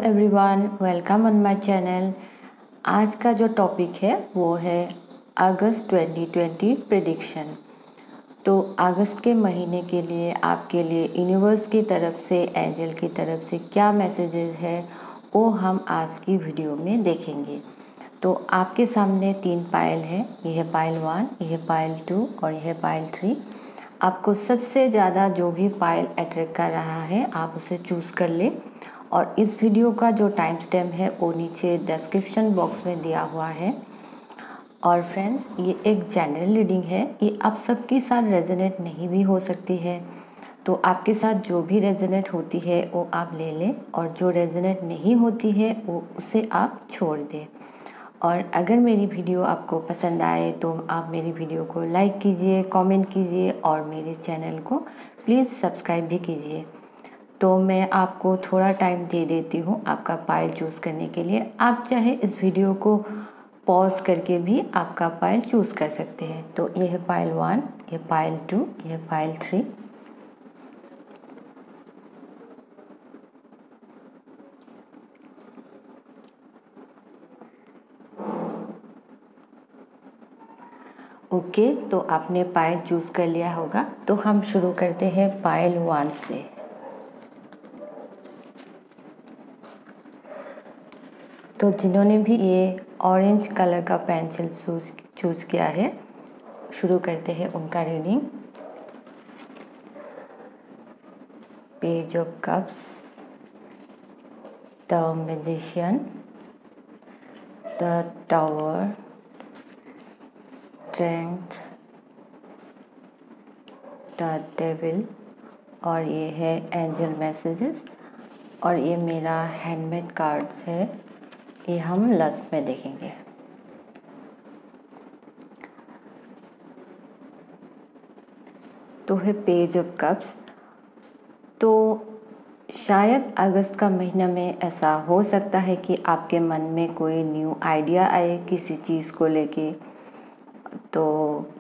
Everyone, welcome on my channel. आज का जो टॉपिक है वो है अगस्त 2020 प्रेडिक्शन। तो अगस्त के महीने के लिए आपके लिए यूनिवर्स की तरफ से, एंजल की तरफ से क्या मैसेजेस है वो हम आज की वीडियो में देखेंगे। तो आपके सामने 3 पायल है, ये है पायल 1, ये है पायल 2 और ये है पायल 3। आपको सबसे ज़्यादा जो भी पायल अट्रैक्ट कर रहा है आप उसे चूज़ कर ले। और इस वीडियो का जो टाइम स्टैम्प है वो नीचे डिस्क्रिप्शन बॉक्स में दिया हुआ है। और फ्रेंड्स, ये एक जनरल रीडिंग है, ये आप सबके साथ रेजोनेट नहीं भी हो सकती है। तो आपके साथ जो भी रेजोनेट होती है वो आप ले लें और जो रेजोनेट नहीं होती है वो उसे आप छोड़ दें। और अगर मेरी वीडियो आपको पसंद आए तो आप मेरी वीडियो को लाइक कीजिए, कमेंट कीजिए और मेरे चैनल को प्लीज़ सब्सक्राइब भी कीजिए। तो मैं आपको थोड़ा टाइम दे देती हूँ आपका पायल चूज़ करने के लिए। आप चाहे इस वीडियो को पॉज करके भी आपका पायल चूज़ कर सकते हैं। तो ये है पायल 1, ये पायल 2, ये है पायल 3। ओके, तो आपने पायल चूज़ कर लिया होगा। तो हम शुरू करते हैं पायल 1 से। तो जिन्होंने भी ये ऑरेंज कलर का पेंसिल चूज़ किया है, शुरू करते हैं उनका reading. Page of cups, the magician, the tower, strength, the devil और ये है एंजल मैसेजेस। और ये मेरा हैंडमेड कार्ड्स है, ये हम लास्ट में देखेंगे। तो है पेज ऑफ कप्स। तो शायद अगस्त का महीना में ऐसा हो सकता है कि आपके मन में कोई न्यू आइडिया आए किसी चीज़ को लेके। तो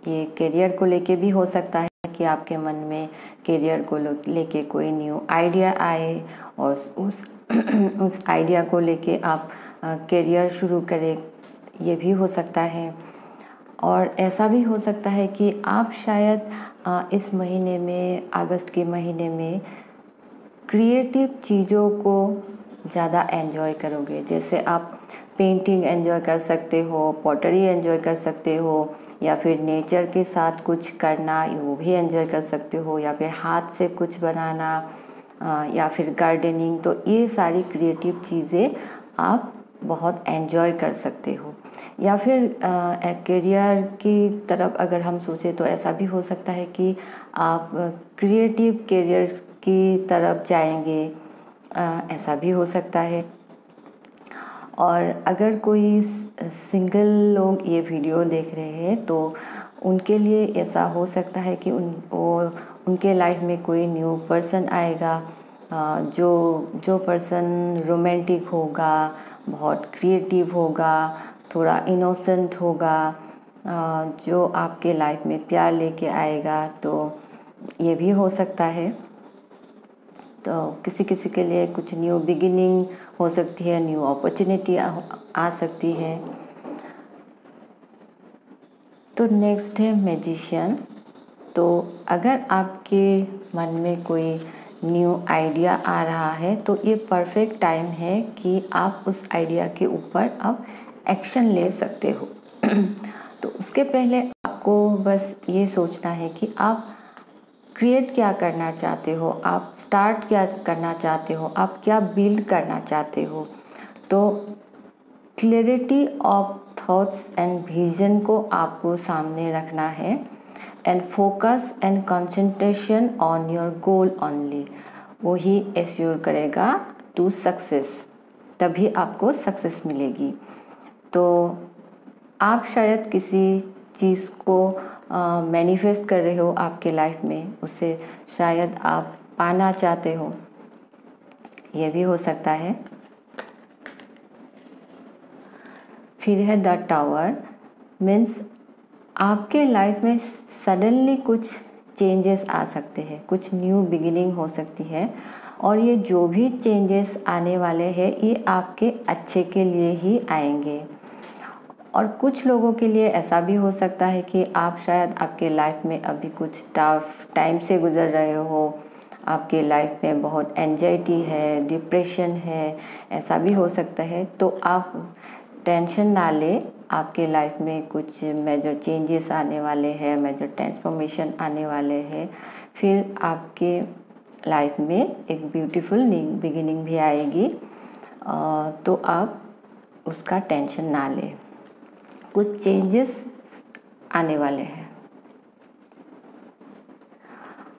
ये करियर को लेके भी हो सकता है कि आपके मन में करियर को लेके कोई न्यू आइडिया आए और उस आइडिया को लेके आप करियर शुरू करें, ये भी हो सकता है। और ऐसा भी हो सकता है कि आप शायद इस महीने में, अगस्त के महीने में क्रिएटिव चीज़ों को ज़्यादा एंजॉय करोगे। जैसे आप पेंटिंग एंजॉय कर सकते हो, पॉटरी एंजॉय कर सकते हो, या फिर नेचर के साथ कुछ करना वो भी एंजॉय कर सकते हो, या फिर हाथ से कुछ बनाना, या फिर गार्डनिंग। तो ये सारी क्रिएटिव चीज़ें आप बहुत एंजॉय कर सकते हो। या फिर करियर की तरफ अगर हम सोचें तो ऐसा भी हो सकता है कि आप क्रिएटिव करियर की तरफ जाएंगे, ऐसा भी हो सकता है। और अगर कोई सिंगल लोग ये वीडियो देख रहे हैं तो उनके लिए ऐसा हो सकता है कि उनके लाइफ में कोई न्यू पर्सन आएगा, जो पर्सन रोमांटिक होगा, बहुत क्रिएटिव होगा, थोड़ा इनोसेंट होगा, जो आपके लाइफ में प्यार लेके आएगा। तो ये भी हो सकता है। तो किसी किसी के लिए कुछ न्यू बिगिनिंग हो सकती है, न्यू अपॉर्चुनिटी आ सकती है। तो नेक्स्ट है मैजिशियन। तो अगर आपके मन में कोई न्यू आइडिया आ रहा है तो ये परफेक्ट टाइम है कि आप उस आइडिया के ऊपर अब एक्शन ले सकते हो। तो उसके पहले आपको बस ये सोचना है कि आप क्रिएट क्या करना चाहते हो, आप स्टार्ट क्या करना चाहते हो, आप क्या बिल्ड करना चाहते हो। तो clarity of thoughts and vision को आपको सामने रखना है and focus and concentration on your goal only. वो ही एश्योर करेगा टू सक्सेस, तभी आपको सक्सेस मिलेगी। तो आप शायद किसी चीज़ को मैनिफेस्ट कर रहे हो आपके लाइफ में, उसे शायद आप पाना चाहते हो, ये भी हो सकता है। फिर है द टावर, मीन्स आपके लाइफ में सडनली कुछ चेंजेस आ सकते हैं, कुछ न्यू बिगिनिंग हो सकती है। और ये जो भी चेंजेस आने वाले हैं ये आपके अच्छे के लिए ही आएंगे। और कुछ लोगों के लिए ऐसा भी हो सकता है कि आप शायद आपके लाइफ में अभी कुछ टफ टाइम से गुज़र रहे हो, आपके लाइफ में बहुत एंजाइटी है, डिप्रेशन है, ऐसा भी हो सकता है। तो आप टेंशन ना ले, आपके लाइफ में कुछ मेजर चेंजेस आने वाले हैं, मेजर ट्रांसफॉर्मेशन आने वाले हैं। फिर आपके लाइफ में एक ब्यूटीफुल बिगिनिंग भी आएगी, तो आप उसका टेंशन ना लें। कुछ चेंजेस आने वाले हैं,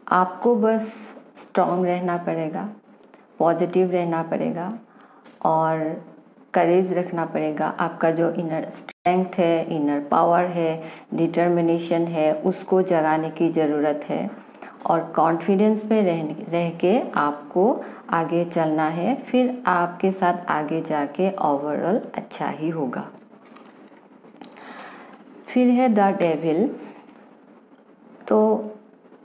आपको बस स्ट्रॉन्ग रहना पड़ेगा, पॉजिटिव रहना पड़ेगा और करेज रखना पड़ेगा। आपका जो इनर स्ट्रेंथ है, इनर पावर है, डिटर्मिनेशन है, उसको जगाने की ज़रूरत है और कॉन्फिडेंस में रह के आपको आगे चलना है। फिर आपके साथ आगे जाके ओवरऑल अच्छा ही होगा। फिर है द डेविल। तो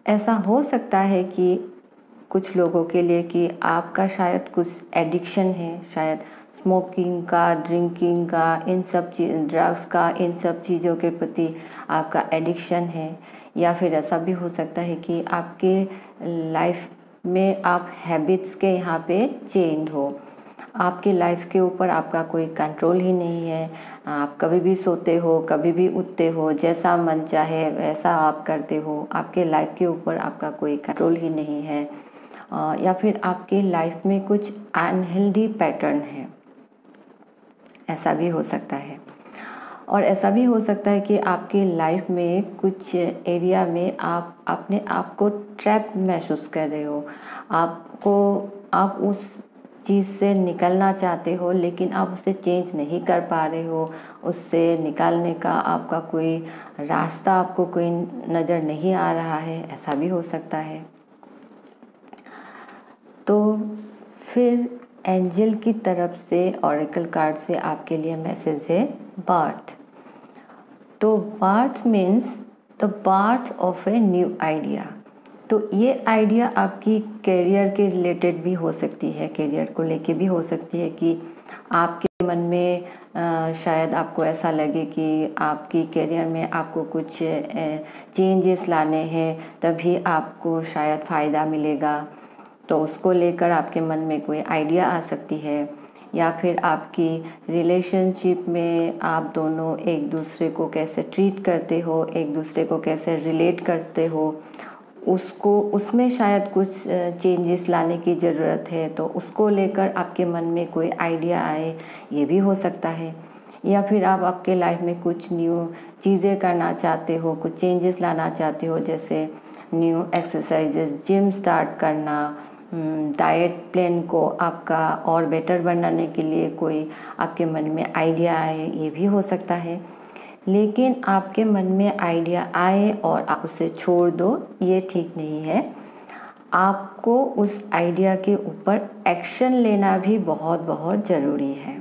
ऐसा हो सकता है कि कुछ लोगों के लिए कि आपका शायद कुछ एडिक्शन है, शायद स्मोकिंग का, ड्रिंकिंग का, इन सब ड्रग्स का, इन सब चीज़ों के प्रति आपका एडिक्शन है। या फिर ऐसा भी हो सकता है कि आपके लाइफ में आप हैबिट्स के यहाँ पे चेंज हो, आपके लाइफ के ऊपर आपका कोई कंट्रोल ही नहीं है। आप कभी भी सोते हो, कभी भी उठते हो, जैसा मन चाहे वैसा आप करते हो, आपके लाइफ के ऊपर आपका कोई कंट्रोल ही नहीं है। या फिर आपके लाइफ में कुछ अनहेल्दी पैटर्न है, ऐसा भी हो सकता है। और ऐसा भी हो सकता है कि आपकी लाइफ में कुछ एरिया में आप अपने आप को ट्रैप महसूस कर रहे हो, आप उस चीज़ से निकलना चाहते हो लेकिन आप उससे चेंज नहीं कर पा रहे हो। उससे निकालने का आपका कोई रास्ता आपको कोई नज़र नहीं आ रहा है, ऐसा भी हो सकता है। तो फिर एंजल की तरफ से, ऑरेकल कार्ड से आपके लिए मैसेज है बर्थ। तो birth means the birth of a new idea. तो ये आइडिया आपकी करियर के रिलेटेड भी हो सकती है, करियर को लेके भी हो सकती है कि आपके मन में शायद आपको ऐसा लगे कि आपकी करियर में आपको कुछ चेंजेस लाने हैं, तभी आपको शायद फ़ायदा मिलेगा। तो उसको लेकर आपके मन में कोई आइडिया आ सकती है। या फिर आपकी रिलेशनशिप में आप दोनों एक दूसरे को कैसे ट्रीट करते हो, एक दूसरे को कैसे रिलेट करते हो, उसमें शायद कुछ चेंजेस लाने की ज़रूरत है। तो उसको लेकर आपके मन में कोई आइडिया आए, ये भी हो सकता है। या फिर आप आपके लाइफ में कुछ न्यू चीज़ें करना चाहते हो, कुछ चेंजेस लाना चाहते हो, जैसे न्यू एक्सरसाइजेस, जिम स्टार्ट करना, डाइट प्लान को आपका और बेटर बनाने के लिए कोई आपके मन में आइडिया आए, ये भी हो सकता है। लेकिन आपके मन में आइडिया आए और आप उसे छोड़ दो, ये ठीक नहीं है। आपको उस आइडिया के ऊपर एक्शन लेना भी बहुत बहुत ज़रूरी है।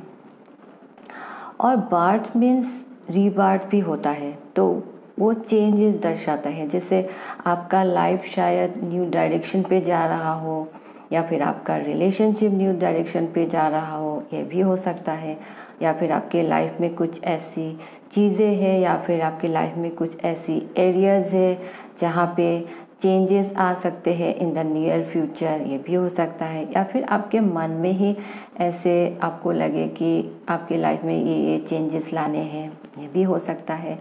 और बर्थ मीन्स रीबर्थ भी होता है, तो वो चेंजेस दर्शाता है। जैसे आपका लाइफ शायद न्यू डायरेक्शन पे जा रहा हो, या फिर आपका रिलेशनशिप न्यू डायरेक्शन पे जा रहा हो, ये भी हो सकता है। या फिर आपके लाइफ में कुछ ऐसी चीज़ें हैं, या फिर आपके लाइफ में कुछ ऐसी एरियाज़ है जहाँ पे चेंजेस आ सकते हैं इन द नियर फ्यूचर, ये भी हो सकता है। या फिर आपके मन में ही ऐसे आपको लगे कि आपके लाइफ में ये चेंजेस लाने हैं, ये भी हो सकता है।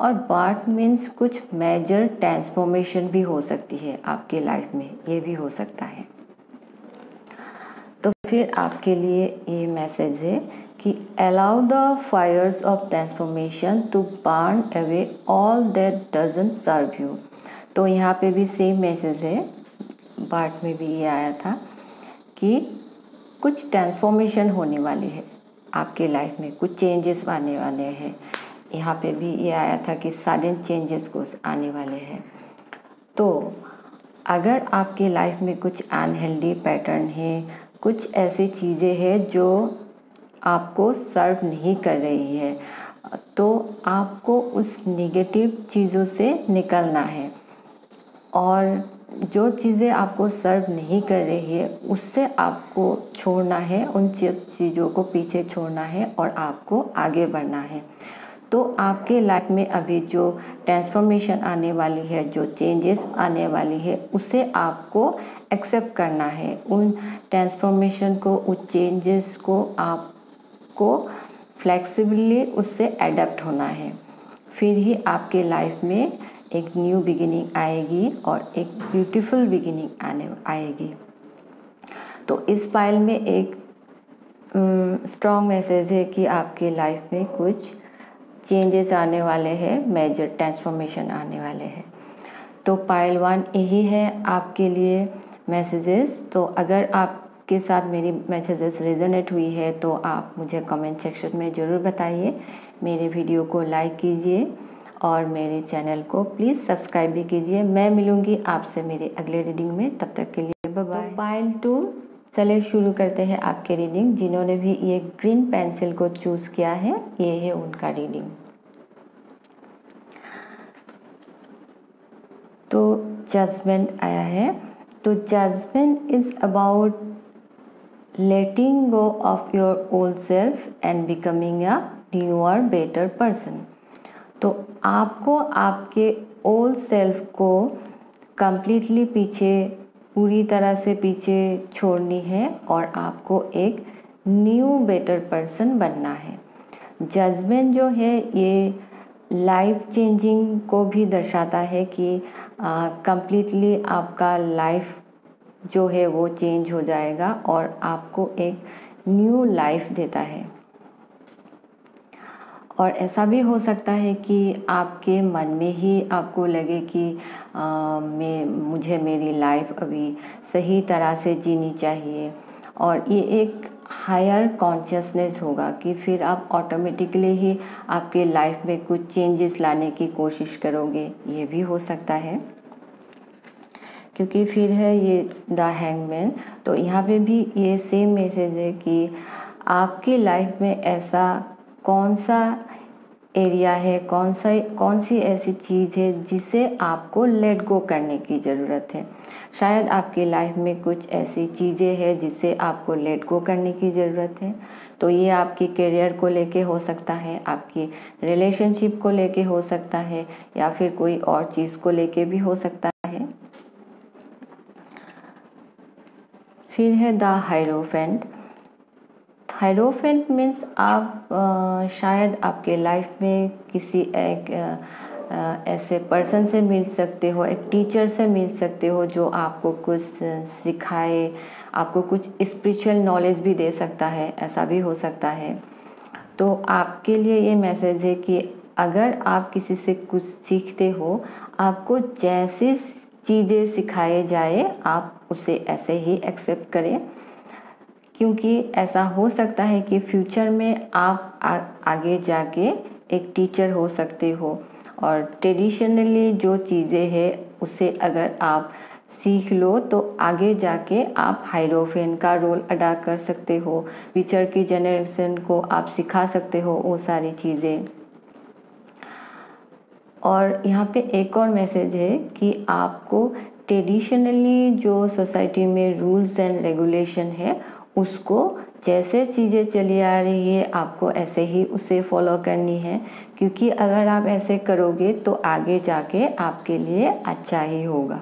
और बर्थ मीन्स कुछ मेजर ट्रांसफॉर्मेशन भी हो सकती है आपके लाइफ में, ये भी हो सकता है। तो फिर आपके लिए ये मैसेज है कि allow the fires of transformation to burn away all that doesn't serve you. तो यहाँ पे भी सेम मैसेज है, पार्ट में भी ये आया था कि कुछ ट्रांसफॉर्मेशन होने वाली है आपके लाइफ में, कुछ चेंजेस आने वाले हैं। यहाँ पे भी ये आया था कि सडन चेंजेस कुछ आने वाले हैं। तो अगर आपके लाइफ में कुछ अनहेल्दी पैटर्न है, कुछ ऐसी चीज़ें हैं जो आपको सर्व नहीं कर रही है, तो आपको उस नेगेटिव चीज़ों से निकलना है और जो चीज़ें आपको सर्व नहीं कर रही है उससे आपको छोड़ना है, उन चीज़ों को पीछे छोड़ना है और आपको आगे बढ़ना है। तो आपके लाइफ में अभी जो ट्रांसफॉर्मेशन आने वाली है, जो चेंजेस आने वाली है, उसे आपको एक्सेप्ट करना है। उन ट्रांसफॉर्मेशन को, उन चेंजेस को आपको फ्लेक्सिबली उससे एडेप्ट होना है। फिर ही आपके लाइफ में एक न्यू बिगिनिंग आएगी और एक ब्यूटीफुल बिगिनिंग आएगी। तो इस फाइल में एक स्ट्रॉन्ग मैसेज है कि आपके लाइफ में कुछ चेंजेस आने वाले हैं, मेजर ट्रांसफॉर्मेशन आने वाले हैं। तो पाइल 1 यही है आपके लिए मैसेजेस। तो अगर आपके साथ मेरी मैसेजेस रेजोनेट हुई है तो आप मुझे कमेंट सेक्शन में ज़रूर बताइए। मेरे वीडियो को लाइक कीजिए और मेरे चैनल को प्लीज़ सब्सक्राइब भी कीजिए। मैं मिलूँगी आपसे मेरे अगले रीडिंग में, तब तक के लिए बाय बाय। पाइल 2, चलिए शुरू करते हैं आपके रीडिंग। जिन्होंने भी ये ग्रीन पेंसिल को चूज़ किया है, ये है उनका रीडिंग। तो जजमेंट आया है। तो judgement is about letting go of your old self and becoming a newer better person. तो आपको आपके ओल्ड सेल्फ को कंप्लीटली पीछे, पूरी तरह से पीछे छोड़नी है और आपको एक न्यू बेटर पर्सन बनना है। जजमेंट जो है ये लाइफ चेंजिंग को भी दर्शाता है कि कंप्लीटली आपका लाइफ जो है वो चेंज हो जाएगा और आपको एक न्यू लाइफ देता है। और ऐसा भी हो सकता है कि आपके मन में ही आपको लगे कि मुझे मेरी लाइफ अभी सही तरह से जीनी चाहिए, और ये एक हायर कॉन्शियसनेस होगा कि फिर आप ऑटोमेटिकली ही आपके लाइफ में कुछ चेंजेस लाने की कोशिश करोगे। ये भी हो सकता है, क्योंकि फिर है ये द हैंगमैन। तो यहाँ पे भी ये सेम मैसेज है कि आपकी लाइफ में ऐसा कौन सा एरिया है, कौन सी ऐसी चीज़ है जिसे आपको लेट गो करने की ज़रूरत है। शायद आपकी लाइफ में कुछ ऐसी चीज़ें हैं जिसे आपको लेट गो करने की ज़रूरत है। तो ये आपके करियर को लेके हो सकता है, आपकी रिलेशनशिप को लेके हो सकता है, या फिर कोई और चीज़ को लेके भी हो सकता है। फिर है द हायरोफेंट। हायरोफेंट मीन्स आप शायद आपके लाइफ में किसी एक ऐसे पर्सन से मिल सकते हो, एक टीचर से मिल सकते हो जो आपको कुछ सिखाए, आपको कुछ स्पिरिचुअल नॉलेज भी दे सकता है, ऐसा भी हो सकता है। तो आपके लिए ये मैसेज है कि अगर आप किसी से कुछ सीखते हो, आपको जैसी चीज़ें सिखाए जाए आप उसे ऐसे ही एक्सेप्ट करें, क्योंकि ऐसा हो सकता है कि फ्यूचर में आप आगे जाके एक टीचर हो सकते हो, और ट्रेडिशनली जो चीज़ें हैं उसे अगर आप सीख लो तो आगे जाके आप हायरोफेंट का रोल अदा कर सकते हो। फ्यूचर की जनरेशन को आप सिखा सकते हो वो सारी चीज़ें। और यहाँ पे एक और मैसेज है कि आपको ट्रेडिशनली जो सोसाइटी में रूल्स एंड रेगुलेशन है उसको, जैसे चीज़ें चली आ रही है आपको ऐसे ही उसे फॉलो करनी है, क्योंकि अगर आप ऐसे करोगे तो आगे जाके आपके लिए अच्छा ही होगा।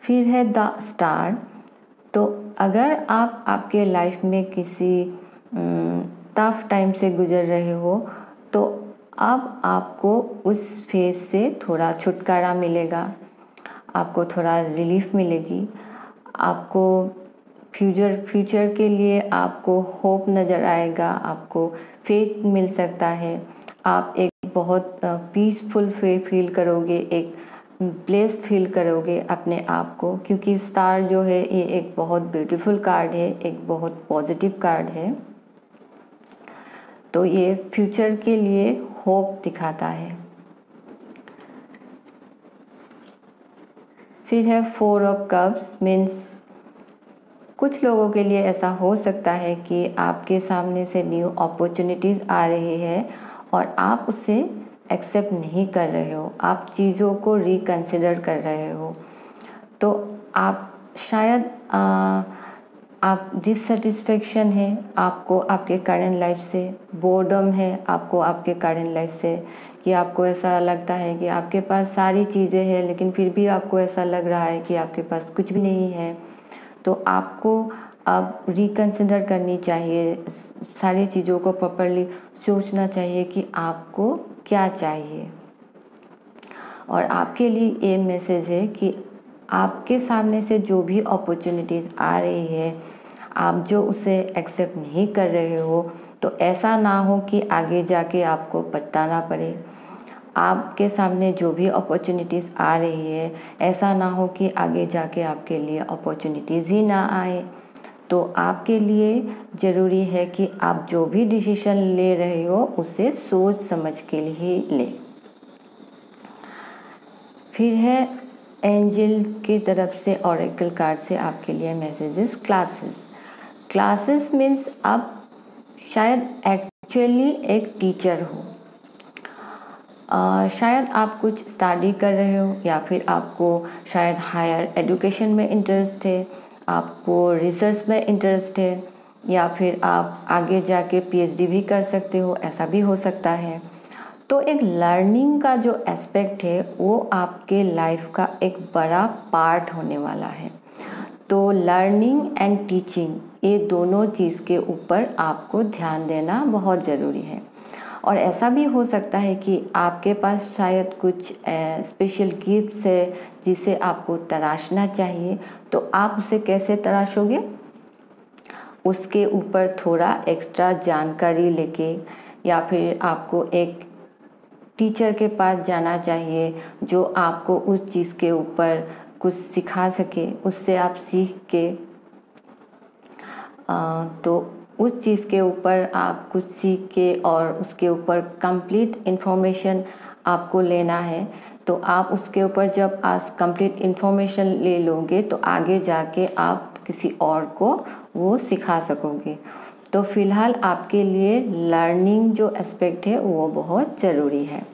फिर है द स्टार। तो अगर आप आपके लाइफ में किसी टफ टाइम से गुजर रहे हो तो अब आपको उस फेज से थोड़ा छुटकारा मिलेगा, आपको थोड़ा रिलीफ मिलेगी, आपको फ्यूचर के लिए आपको होप नज़र आएगा, आपको फेथ मिल सकता है। आप एक बहुत पीसफुल फील करोगे, एक ब्लेस्ड फील करोगे अपने आप को, क्योंकि स्टार जो है ये एक बहुत ब्यूटीफुल कार्ड है, एक बहुत पॉजिटिव कार्ड है। तो ये फ्यूचर के लिए होप दिखाता है। फिर है 4 ऑफ कप्स। मीन्स कुछ लोगों के लिए ऐसा हो सकता है कि आपके सामने से न्यू अपॉर्चुनिटीज़ आ रही है और आप उसे एक्सेप्ट नहीं कर रहे हो, आप चीज़ों को रिकंसिडर कर रहे हो, तो आप शायद आप डिससेटिस्फेक्शन है आपको आपके करंट लाइफ से, बोर्डम है आपको आपके करंट लाइफ से, कि आपको ऐसा लगता है कि आपके पास सारी चीज़ें हैं लेकिन फिर भी आपको ऐसा लग रहा है कि आपके पास कुछ भी नहीं है। तो आपको अब रिकंसिडर करनी चाहिए, सारी चीज़ों को प्रॉपरली सोचना चाहिए कि आपको क्या चाहिए। और आपके लिए ये मैसेज है कि आपके सामने से जो भी अपॉर्चुनिटीज़ आ रही है, आप जो उसे एक्सेप्ट नहीं कर रहे हो, तो ऐसा ना हो कि आगे जाके आपको पछताना पड़े। आपके सामने जो भी अपॉर्चुनिटीज़ आ रही है, ऐसा ना हो कि आगे जाके आपके लिए अपॉर्चुनिटीज़ ही ना आए। तो आपके लिए ज़रूरी है कि आप जो भी डिसीजन ले रहे हो उसे सोच समझ के ही लें। फिर है एंजल्स की तरफ से ऑरेकल कार्ड से आपके लिए मैसेजेस। क्लासेस मीन्स आप शायद एक्चुअली एक टीचर हो। शायद आप कुछ स्टडी कर रहे हो या फिर आपको शायद हायर एजुकेशन में इंटरेस्ट है, आपको रिसर्च में इंटरेस्ट है, या फिर आप आगे जाके पीएचडी भी कर सकते हो, ऐसा भी हो सकता है। तो एक लर्निंग का जो एस्पेक्ट है वो आपके लाइफ का एक बड़ा पार्ट होने वाला है। तो लर्निंग एंड टीचिंग, ये दोनों चीज़ के ऊपर आपको ध्यान देना बहुत ज़रूरी है। और ऐसा भी हो सकता है कि आपके पास शायद कुछ स्पेशल गिफ्ट्स है जिसे आपको तराशना चाहिए। तो आप उसे कैसे तराशोगे? उसके ऊपर थोड़ा एक्स्ट्रा जानकारी लेके, या फिर आपको एक टीचर के पास जाना चाहिए जो आपको उस चीज़ के ऊपर कुछ सिखा सके, उससे आप सीख के तो उस चीज़ के ऊपर आप कुछ सीख के और उसके ऊपर कंप्लीट इन्फॉर्मेशन आपको लेना है। तो आप उसके ऊपर जब आप कंप्लीट इन्फॉर्मेशन ले लोगे तो आगे जाके आप किसी और को वो सिखा सकोगे। तो फ़िलहाल आपके लिए लर्निंग जो एस्पेक्ट है वो बहुत ज़रूरी है।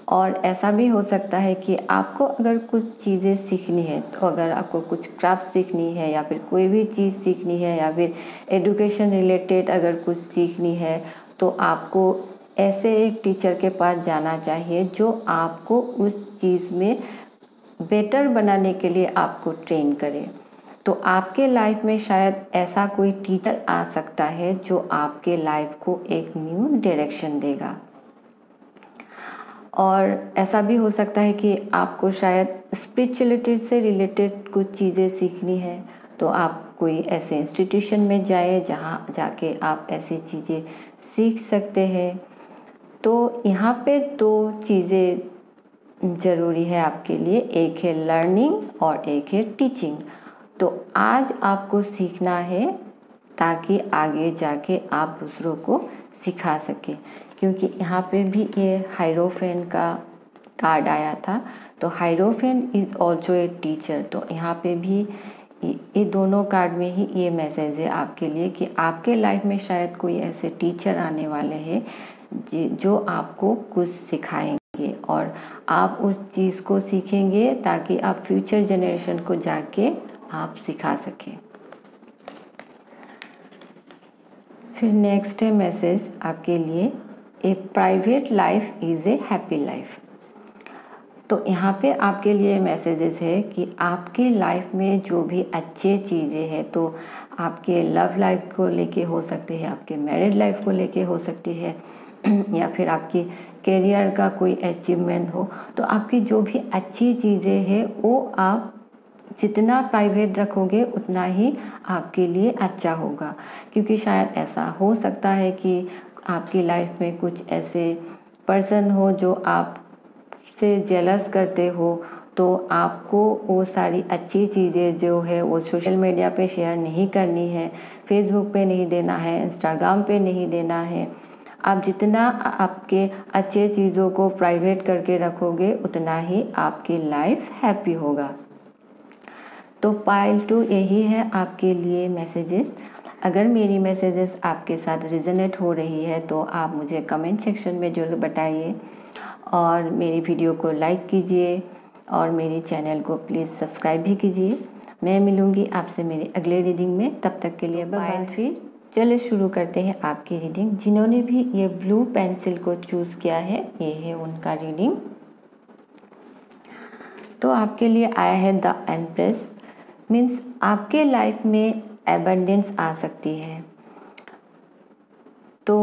और ऐसा भी हो सकता है कि आपको अगर कुछ चीज़ें सीखनी है, तो अगर आपको कुछ क्राफ्ट सीखनी है या फिर कोई भी चीज़ सीखनी है या फिर एजुकेशन रिलेटेड अगर कुछ सीखनी है, तो आपको ऐसे एक टीचर के पास जाना चाहिए जो आपको उस चीज़ में बेटर बनाने के लिए आपको ट्रेन करे। तो आपके लाइफ में शायद ऐसा कोई टीचर आ सकता है जो आपके लाइफ को एक न्यू डायरेक्शन देगा। और ऐसा भी हो सकता है कि आपको शायद स्पिरिचुअलिटी से रिलेटेड कुछ चीज़ें सीखनी है, तो आप कोई ऐसे इंस्टीट्यूशन में जाए जहाँ जाके आप ऐसी चीज़ें सीख सकते हैं। तो यहाँ पे दो चीज़ें ज़रूरी है आपके लिए, एक है लर्निंग और एक है टीचिंग। तो आज आपको सीखना है ताकि आगे जाके आप दूसरों को सिखा सकें, क्योंकि यहाँ पे भी ये हायरोफेन का कार्ड आया था। तो हायरोफेन इज़ ऑल्सो ए टीचर। तो यहाँ पे भी ये दोनों कार्ड में ही ये मैसेज है आपके लिए कि आपके लाइफ में शायद कोई ऐसे टीचर आने वाले हैं जो आपको कुछ सिखाएंगे और आप उस चीज़ को सीखेंगे ताकि आप फ्यूचर जनरेशन को जाके आप सिखा सकें। फिर नेक्स्ट है मैसेज आपके लिए, a private life is a happy life. तो यहाँ पे आपके लिए मैसेजेस है कि आपके लाइफ में जो भी अच्छे चीज़ें हैं, तो आपके लव लाइफ को लेके हो सकती है, आपके मैरिड लाइफ को लेके हो सकती है, या फिर आपकी करियर का कोई अचीवमेंट हो। तो आपकी जो भी अच्छी चीज़ें हैं वो आप जितना प्राइवेट रखोगे उतना ही आपके लिए अच्छा होगा। क्योंकि शायद ऐसा हो सकता है कि आपकी लाइफ में कुछ ऐसे पर्सन हो जो आपसे जेलस करते हो, तो आपको वो सारी अच्छी चीज़ें जो है वो सोशल मीडिया पे शेयर नहीं करनी है, फेसबुक पे नहीं देना है, इंस्टाग्राम पे नहीं देना है। आप जितना आपके अच्छे चीज़ों को प्राइवेट करके रखोगे उतना ही आपकी लाइफ हैप्पी होगा। तो पाइल 2 यही है आपके लिए मैसेजेस। अगर मेरी मैसेजेस आपके साथ रिजोनेट हो रही है तो आप मुझे कमेंट सेक्शन में ज़रूर बताइए। और मेरी वीडियो को लाइक कीजिए और मेरे चैनल को प्लीज़ सब्सक्राइब भी कीजिए। मैं मिलूँगी आपसे मेरी अगले रीडिंग में, तब तक के लिए बाय बाय। चलिए शुरू करते हैं आपकी रीडिंग। जिन्होंने भी ये ब्लू पेंसिल को चूज़ किया है, ये है उनका रीडिंग। तो आपके लिए आया है द एम्प्रेस। मीन्स आपके लाइफ में एबंडेंस आ सकती है। तो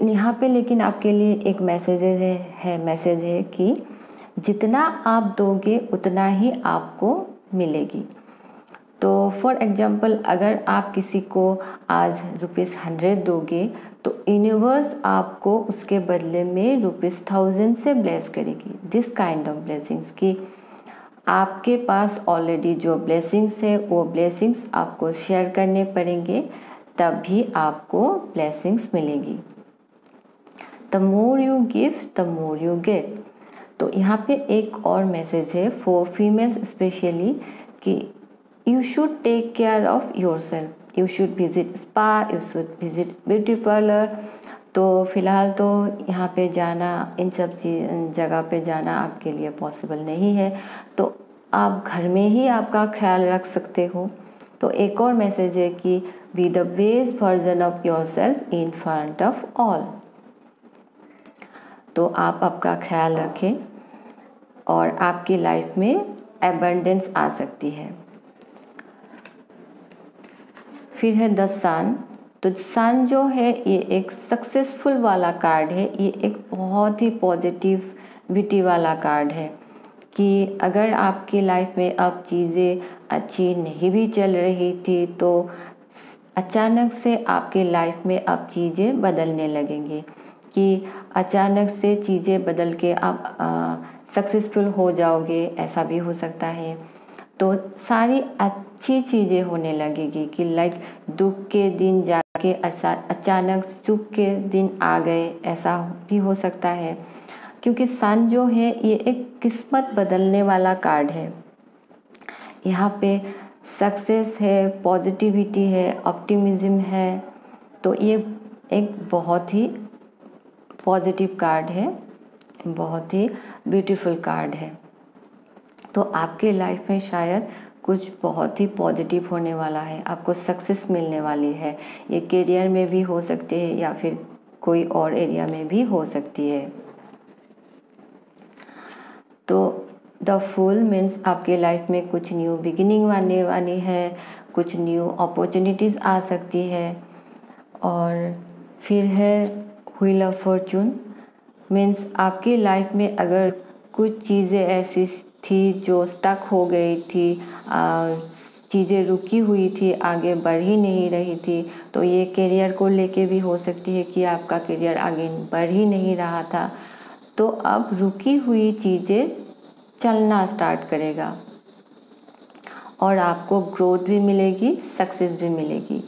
यहाँ पे लेकिन आपके लिए एक मैसेज है कि जितना आप दोगे उतना ही आपको मिलेगी। तो फॉर एग्जांपल, अगर आप किसी को आज ₹100 दोगे तो यूनिवर्स आपको उसके बदले में ₹1000 से ब्लेस करेगी। दिस काइंड ऑफ ब्लेसिंग्स कि आपके पास ऑलरेडी जो ब्लेसिंग्स है वो ब्लेसिंग्स आपको शेयर करने पड़ेंगे, तभी आपको ब्लेसिंग्स मिलेगी। The more you give the more you get. तो यहाँ पे एक और मैसेज है फॉर फीमेल्स स्पेशली कि you should take care of yourself. You should visit spa, you should visit beauty parlour. तो फिलहाल तो यहाँ पे जाना, इन सब जगह पे जाना आपके लिए पॉसिबल नहीं है, तो आप घर में ही आपका ख्याल रख सकते हो। तो एक और मैसेज है कि be the best version of your self in front of all. तो आप आपका ख्याल रखें और आपकी लाइफ में एबंडेंस आ सकती है। फिर है द सन। तो सन जो है ये एक सक्सेसफुल वाला कार्ड है। ये एक बहुत ही पॉजिटिविटी वाला कार्ड है कि अगर आपकी लाइफ में अब चीज़ें अच्छी नहीं भी चल रही थी तो अचानक से आपकी लाइफ में अब चीज़ें बदलने लगेंगी, कि अचानक से चीज़ें बदल के आप सक्सेसफुल हो जाओगे, ऐसा भी हो सकता है। तो सारी अच्छी चीज़ें होने लगेगी कि लाइक दुख के दिन जाके अचानक सुख के दिन आ गए, ऐसा भी हो सकता है। क्योंकि सन जो है ये एक किस्मत बदलने वाला कार्ड है। यहाँ पे सक्सेस है, पॉजिटिविटी है, ऑप्टिमिज्म है। तो ये एक बहुत ही पॉजिटिव कार्ड है, बहुत ही ब्यूटीफुल कार्ड है। तो आपके लाइफ में शायद कुछ बहुत ही पॉजिटिव होने वाला है, आपको सक्सेस मिलने वाली है। ये करियर में भी हो सकती है या फिर कोई और एरिया में भी हो सकती है। तो द फूल मीन्स आपके लाइफ में कुछ न्यू बिगिनिंग आने वाली है, कुछ न्यू अपॉर्चुनिटीज़ आ सकती है। और फिर है व्हील ऑफ फॉर्चून। मीन्स आपकी लाइफ में अगर कुछ चीज़ें ऐसी थी जो स्टक हो गई थी, चीज़ें रुकी हुई थी, आगे बढ़ ही नहीं रही थी, तो ये करियर को लेके भी हो सकती है कि आपका करियर आगे बढ़ ही नहीं रहा था, तो अब रुकी हुई चीज़ें चलना स्टार्ट करेगा और आपको ग्रोथ भी मिलेगी, सक्सेस भी मिलेगी।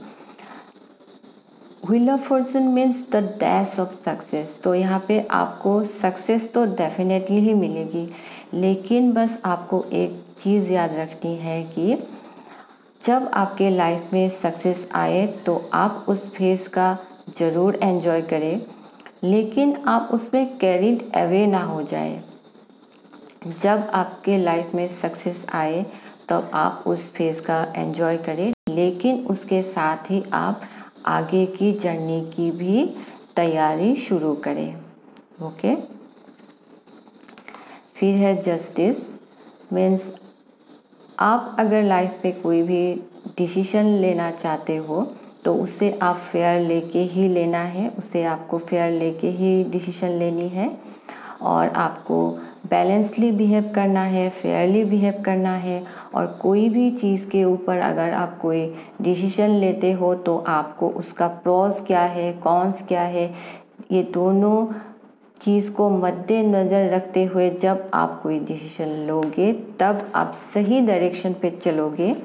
Wheel of Fortune means the dash of success. तो यहाँ पे आपको सक्सेस तो डेफिनेटली ही मिलेगी, लेकिन बस आपको एक चीज़ याद रखनी है कि जब आपके लाइफ में सक्सेस आए तो आप उस फेज़ का ज़रूर एंजॉय करें, लेकिन आप उसमें कैरिड अवे ना हो जाए। जब आपके लाइफ में सक्सेस आए तब आप उस फेज़ का एंजॉय करें, लेकिन उसके साथ ही आप आगे की जर्नी की भी तैयारी शुरू करें। ओके। फिर है जस्टिस। मीन्स आप अगर लाइफ पे कोई भी डिसीजन लेना चाहते हो तो उसे आप फेयर लेके ही लेना है, उसे आपको फेयर लेके ही डिसीजन लेनी है और आपको बैलेंसली बिहेव करना है, फेयरली बिहेव करना है। और कोई भी चीज़ के ऊपर अगर आप कोई डिसीजन लेते हो तो आपको उसका प्रोस क्या है, कॉन्स क्या है, ये दोनों चीज़ को मद्देनज़र रखते हुए जब आप कोई डिसीजन लोगे तब आप सही डायरेक्शन पे चलोगे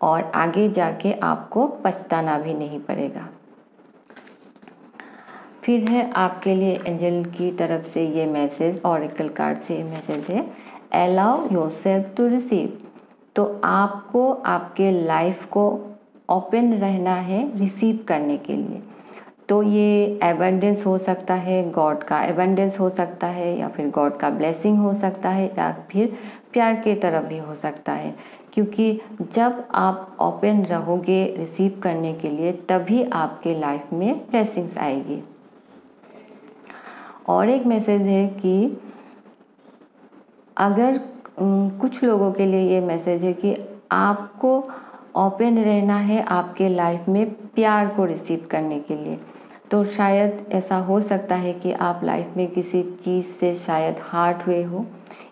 और आगे जाके आपको पछताना भी नहीं पड़ेगा। फिर है आपके लिए एंजल की तरफ से ये मैसेज, ऑरेकल कार्ड से मैसेज है, अलाउ योरसेल्फ टू रिसीव। तो आपको आपके लाइफ को ओपन रहना है रिसीव करने के लिए। तो ये एबंडेंस हो सकता है, गॉड का एबंडेंस हो सकता है, या फिर गॉड का ब्लेसिंग हो सकता है, या फिर प्यार की तरफ भी हो सकता है। क्योंकि जब आप ओपन रहोगे रिसीव करने के लिए, तभी आपके लाइफ में ब्लेसिंग्स आएगी। और एक मैसेज है कि अगर कुछ लोगों के लिए ये मैसेज है कि आपको ओपन रहना है आपके लाइफ में प्यार को रिसीव करने के लिए। तो शायद ऐसा हो सकता है कि आप लाइफ में किसी चीज़ से शायद हर्ट हुए हो।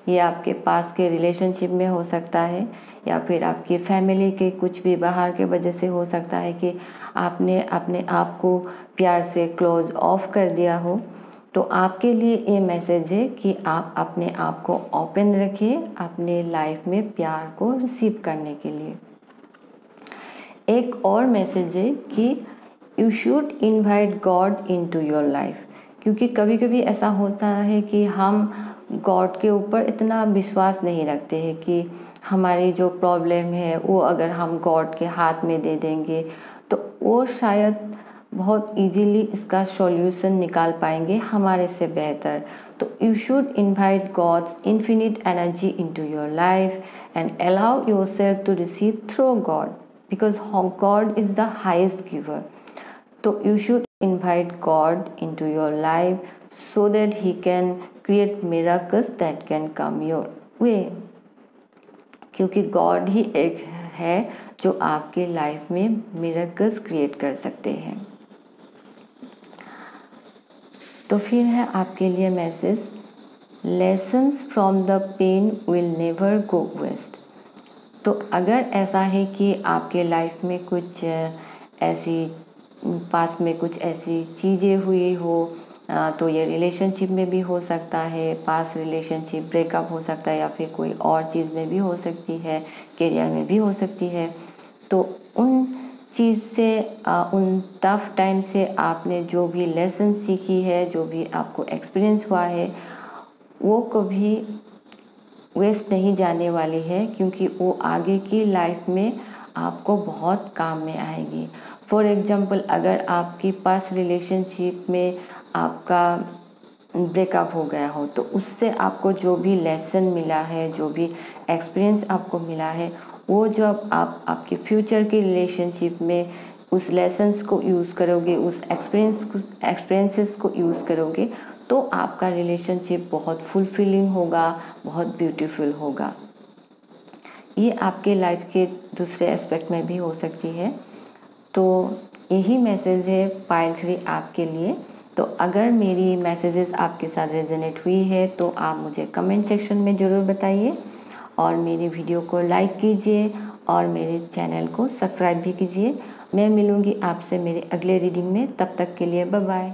ये आपके पास के रिलेशनशिप में हो सकता है, या फिर आपकी फैमिली के कुछ भी बाहर के वजह से हो सकता है कि आपने अपने आप को प्यार से क्लोज ऑफ कर दिया हो। तो आपके लिए ये मैसेज है कि आप अपने आप को ओपन रखिए अपने लाइफ में प्यार को रिसीव करने के लिए। एक और मैसेज है कि you should invite God into your life. क्योंकि कभी कभी ऐसा होता है कि हम गॉड के ऊपर इतना विश्वास नहीं रखते हैं कि हमारी जो प्रॉब्लम है वो अगर हम गॉड के हाथ में दे देंगे तो वो शायद बहुत इजीली इसका सॉल्यूशन निकाल पाएंगे हमारे से बेहतर। तो you should invite God's infinite energy into your life and allow yourself to receive through God, because God is the highest giver. तो you should invite God into your life so that He can create miracles that can come your way। क्योंकि God ही एक है जो आपके life में miracles create कर सकते हैं। तो फिर है आपके लिए message, lessons from the pain will never go waste. तो अगर ऐसा है कि आपके लाइफ में कुछ ऐसी पास में कुछ ऐसी चीज़ें हुई हो, तो ये रिलेशनशिप में भी हो सकता है, पास रिलेशनशिप ब्रेकअप हो सकता है, या फिर कोई और चीज़ में भी हो सकती है, करियर में भी हो सकती है। तो उन चीज़ से उन टफ टाइम से आपने जो भी लेसन सीखी है, जो भी आपको एक्सपीरियंस हुआ है, वो कभी वेस्ट नहीं जाने वाली है, क्योंकि वो आगे की लाइफ में आपको बहुत काम में आएगी। फॉर एग्जाम्पल, अगर आपकी पास रिलेशनशिप में आपका ब्रेकअप हो गया हो, तो उससे आपको जो भी लेसन मिला है, जो भी एक्सपीरियंस आपको मिला है, वो जब आप आपके फ्यूचर की रिलेशनशिप में उस लेसन्स को यूज़ करोगे, उस एक्सपीरियंसेस को यूज़ करोगे, तो आपका रिलेशनशिप बहुत फुलफिलिंग होगा, बहुत ब्यूटीफुल होगा। ये आपके लाइफ के दूसरे एस्पेक्ट में भी हो सकती है। तो यही मैसेज है पाइल 3 आपके लिए। तो अगर मेरी मैसेजेस आपके साथ रेजोनेट हुई है तो आप मुझे कमेंट सेक्शन में ज़रूर बताइए, और मेरी वीडियो को लाइक कीजिए और मेरे चैनल को सब्सक्राइब भी कीजिए। मैं मिलूँगी आपसे मेरे अगले रीडिंग में, तब तक के लिए बाय बाय।